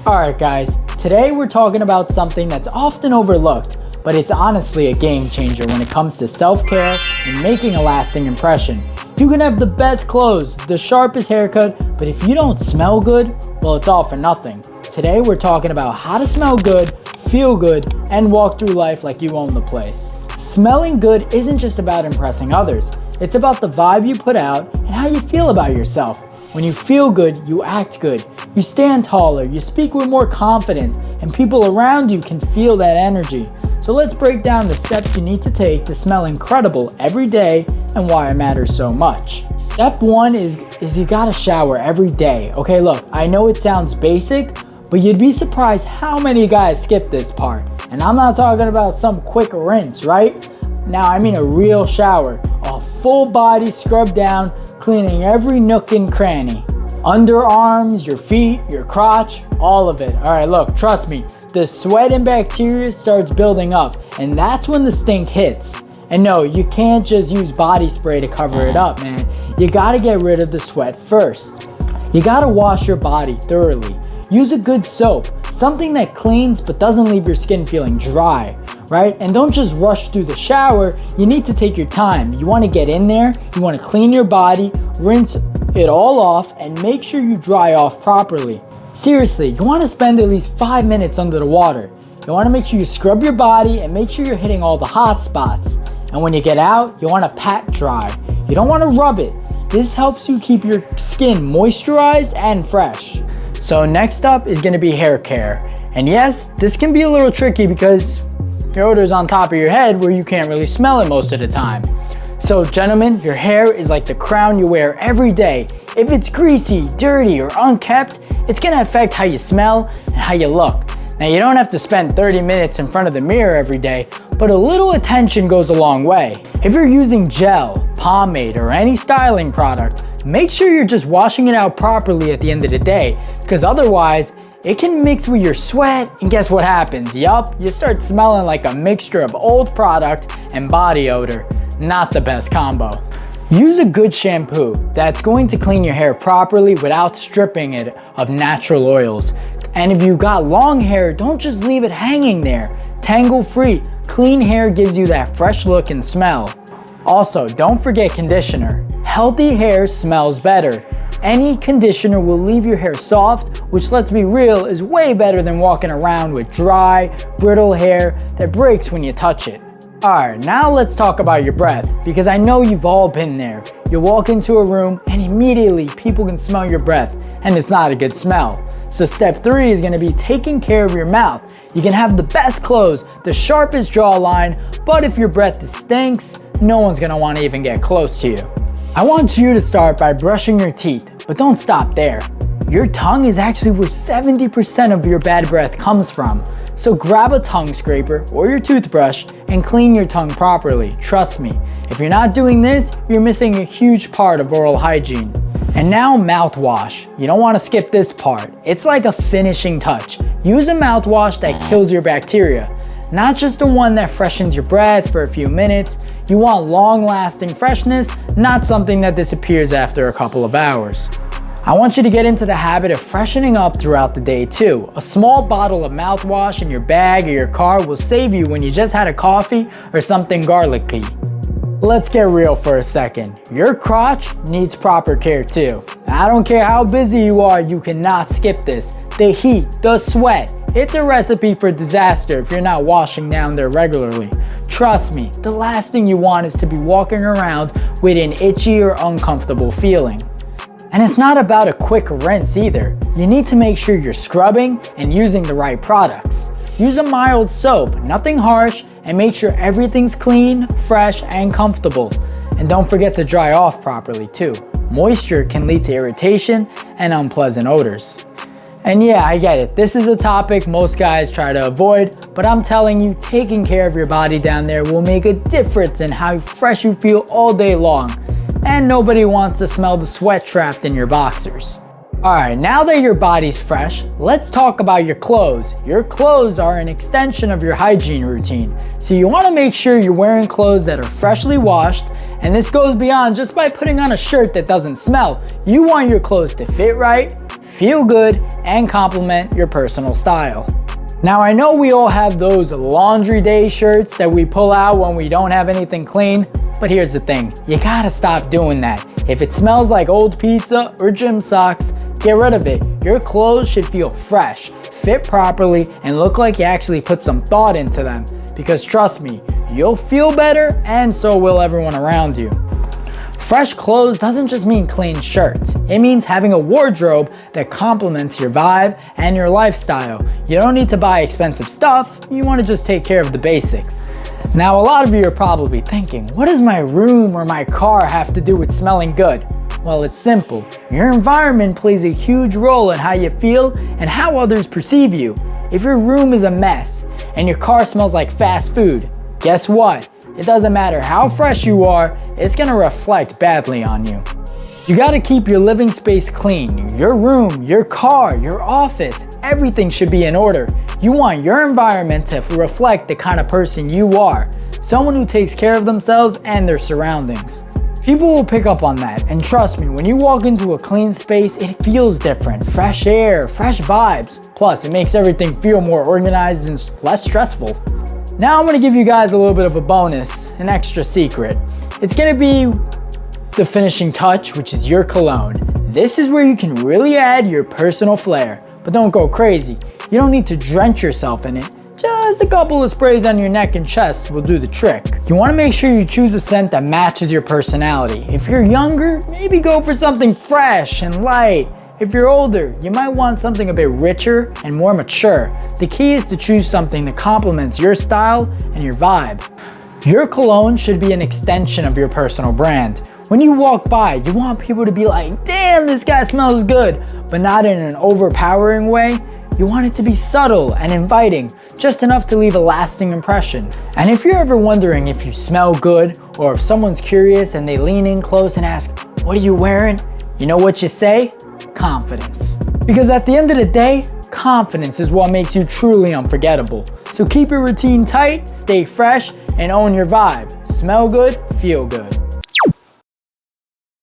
Alright guys, today we're talking about something that's often overlooked, but it's honestly a game changer when it comes to self-care and making a lasting impression. You can have the best clothes, the sharpest haircut, but if you don't smell good, well, it's all for nothing. Today we're talking about how to smell good, feel good, and walk through life like you own the place. Smelling good isn't just about impressing others. It's about the vibe you put out and how you feel about yourself. When you feel good, you act good. You stand taller, you speak with more confidence, and people around you can feel that energy. So let's break down the steps you need to take to smell incredible every day and why it matters so much. Step one is you gotta shower every day. Okay, look, I know it sounds basic, but you'd be surprised how many guys skip this part. And I'm not talking about some quick rinse, right? Now I mean a real shower, a full body scrub down, cleaning every nook and cranny. Underarms, your feet, your crotch, all of it. All right, look, trust me, the sweat and bacteria starts building up, and that's when the stink hits. And no, you can't just use body spray to cover it up, man. You gotta get rid of the sweat first. You gotta wash your body thoroughly. Use a good soap, something that cleans but doesn't leave your skin feeling dry, right? And don't just rush through the shower. You need to take your time. You wanna get in there, you wanna clean your body, rinse it all off, and make sure you dry off properly. Seriously, you wanna spend at least 5 minutes under the water. You wanna make sure you scrub your body and make sure you're hitting all the hot spots. And when you get out, you wanna pat dry. You don't wanna rub it. This helps you keep your skin moisturized and fresh. So next up is gonna be hair care. And yes, this can be a little tricky because your odor's on top of your head where you can't really smell it most of the time. So gentlemen, your hair is like the crown you wear every day. If it's greasy, dirty, or unkept, it's gonna affect how you smell and how you look. Now you don't have to spend 30 minutes in front of the mirror every day, but a little attention goes a long way. If you're using gel, pomade, or any styling product, make sure you're just washing it out properly at the end of the day, because otherwise, it can mix with your sweat, and guess what happens? Yup, you start smelling like a mixture of old product and body odor. Not the best combo. Use a good shampoo that's going to clean your hair properly without stripping it of natural oils. And if you got long hair, don't just leave it hanging there. Tangle free. Clean hair gives you that fresh look and smell. Also, don't forget conditioner. Healthy hair smells better. Any conditioner will leave your hair soft, which, let's be real, is way better than walking around with dry, brittle hair that breaks when you touch it. Alright, now let's talk about your breath, because I know you've all been there. You walk into a room and immediately people can smell your breath, and it's not a good smell. So step 3 is going to be taking care of your mouth. You can have the best clothes, the sharpest jawline, but if your breath stinks, no one's going to want to even get close to you. I want you to start by brushing your teeth, but don't stop there. Your tongue is actually where 70% of your bad breath comes from. So grab a tongue scraper or your toothbrush and clean your tongue properly. Trust me, if you're not doing this, you're missing a huge part of oral hygiene. And now mouthwash. You don't want to skip this part. It's like a finishing touch. Use a mouthwash that kills your bacteria. Not just the one that freshens your breath for a few minutes. You want long-lasting freshness, not something that disappears after a couple of hours. I want you to get into the habit of freshening up throughout the day too. A small bottle of mouthwash in your bag or your car will save you when you just had a coffee or something garlicky. Let's get real for a second. Your crotch needs proper care too. I don't care how busy you are, you cannot skip this. The heat, the sweat, it's a recipe for disaster if you're not washing down there regularly. Trust me, the last thing you want is to be walking around with an itchy or uncomfortable feeling. And it's not about a quick rinse either. You need to make sure you're scrubbing and using the right products. Use a mild soap, nothing harsh, and make sure everything's clean, fresh, and comfortable. And don't forget to dry off properly too. Moisture can lead to irritation and unpleasant odors. And yeah, I get it. This is a topic most guys try to avoid, but I'm telling you, taking care of your body down there will make a difference in how fresh you feel all day long. And nobody wants to smell the sweat trapped in your boxers. Alright, now that your body's fresh, let's talk about your clothes. Your clothes are an extension of your hygiene routine. So you want to make sure you're wearing clothes that are freshly washed And this goes beyond just by putting on a shirt that doesn't smell. You want your clothes to fit right, feel good, and complement your personal style. Now I know we all have those laundry day shirts that we pull out when we don't have anything clean, but here's the thing, you gotta stop doing that. If it smells like old pizza or gym socks, get rid of it. Your clothes should feel fresh, fit properly, and look like you actually put some thought into them. Because trust me, you'll feel better and so will everyone around you. Fresh clothes doesn't just mean clean shirts. It means having a wardrobe that complements your vibe and your lifestyle. You don't need to buy expensive stuff, you want to just take care of the basics. Now a lot of you are probably thinking, what does my room or my car have to do with smelling good? Well, it's simple. Your environment plays a huge role in how you feel and how others perceive you. If your room is a mess and your car smells like fast food, guess what? It doesn't matter how fresh you are, it's gonna reflect badly on you. You gotta keep your living space clean. Your room, your car, your office, everything should be in order. You want your environment to reflect the kind of person you are. Someone who takes care of themselves and their surroundings. People will pick up on that, and trust me, when you walk into a clean space, it feels different. Fresh air, fresh vibes. Plus, it makes everything feel more organized and less stressful. Now I'm gonna give you guys a little bit of a bonus, an extra secret. It's gonna be the finishing touch, which is your cologne. This is where you can really add your personal flair, but don't go crazy. You don't need to drench yourself in it. Just a couple of sprays on your neck and chest will do the trick. You wanna make sure you choose a scent that matches your personality. If you're younger, maybe go for something fresh and light. If you're older, you might want something a bit richer and more mature. The key is to choose something that complements your style and your vibe. Your cologne should be an extension of your personal brand. When you walk by, you want people to be like, damn, this guy smells good, but not in an overpowering way. You want it to be subtle and inviting, just enough to leave a lasting impression. And if you're ever wondering if you smell good, or if someone's curious and they lean in close and ask, what are you wearing? You know what you say? Confidence. Because at the end of the day, confidence is what makes you truly unforgettable. So keep your routine tight, stay fresh, and own your vibe. Smell good, feel good.